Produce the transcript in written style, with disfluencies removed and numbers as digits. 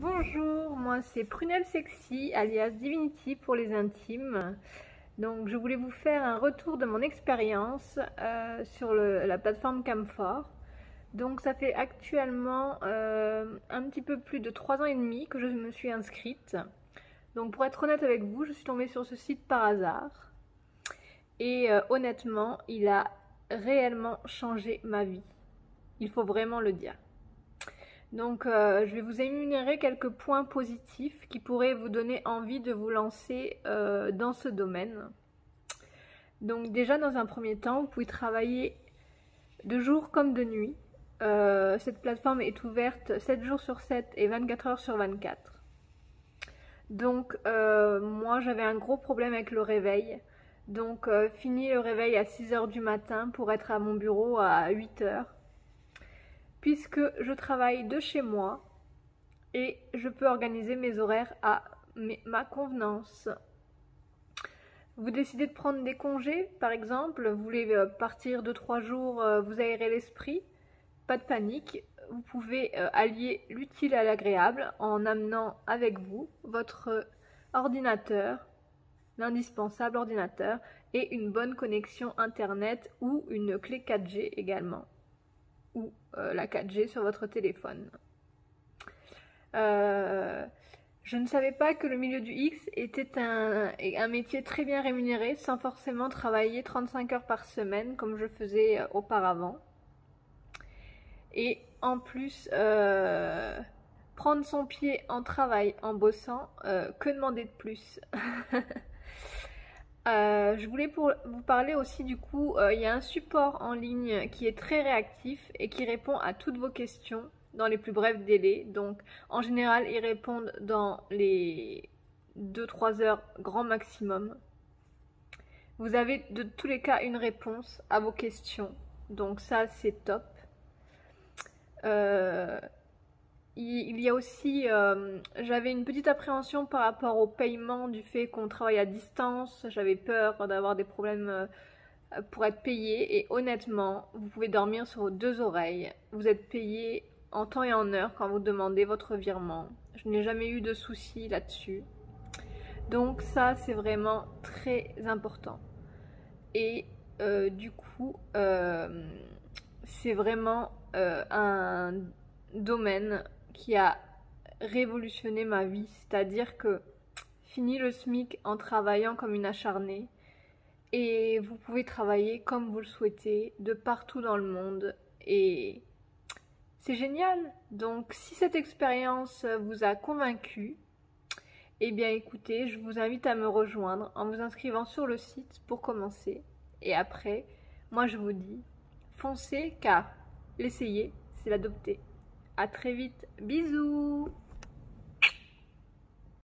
Bonjour, moi c'est Prunelle Sexy alias Divinity pour les intimes. Donc je voulais vous faire un retour de mon expérience sur la plateforme Camphor. Donc ça fait actuellement un petit peu plus de 3 ans et demi que je me suis inscrite. Donc pour être honnête avec vous, je suis tombée sur ce site par hasard. Et honnêtement, il a réellement changé ma vie. Il faut vraiment le dire. Donc je vais vous énumérer quelques points positifs qui pourraient vous donner envie de vous lancer dans ce domaine. Donc déjà dans un premier temps, vous pouvez travailler de jour comme de nuit. Cette plateforme est ouverte 7 jours sur 7 et 24 heures sur 24. Donc moi j'avais un gros problème avec le réveil. Donc fini le réveil à 6 heures du matin pour être à mon bureau à 8 heures. Puisque je travaille de chez moi et je peux organiser mes horaires à ma convenance. Vous décidez de prendre des congés, par exemple, vous voulez partir 2-3 jours, vous aérez l'esprit, pas de panique, vous pouvez allier l'utile à l'agréable en amenant avec vous votre ordinateur, l'indispensable ordinateur, et une bonne connexion internet ou une clé 4G également, ou la 4G sur votre téléphone. Je ne savais pas que le milieu du X était un métier très bien rémunéré sans forcément travailler 35 heures par semaine comme je faisais auparavant. Et en plus, prendre son pied en travail, en bossant, que demander de plus? Je voulais vous parler aussi du coup, il y a un support en ligne qui est très réactif et qui répond à toutes vos questions dans les plus brefs délais. Donc en général, ils répondent dans les 2-3 heures grand maximum. Vous avez de tous les cas une réponse à vos questions. Donc ça, c'est top. Il y a aussi, j'avais une petite appréhension par rapport au paiement du fait qu'on travaille à distance. J'avais peur d'avoir des problèmes pour être payé. Et honnêtement, vous pouvez dormir sur vos deux oreilles. Vous êtes payé en temps et en heure quand vous demandez votre virement. Je n'ai jamais eu de soucis là-dessus. Donc ça, c'est vraiment très important. Et du coup, c'est vraiment un domaine qui a révolutionné ma vie. C'est-à-dire que fini le SMIC en travaillant comme une acharnée. Et vous pouvez travailler comme vous le souhaitez, de partout dans le monde. Et c'est génial. Donc si cette expérience vous a convaincu, eh bien écoutez, je vous invite à me rejoindre en vous inscrivant sur le site pour commencer. Et après, moi je vous dis, foncez car l'essayer, c'est l'adopter. À très vite, bisous!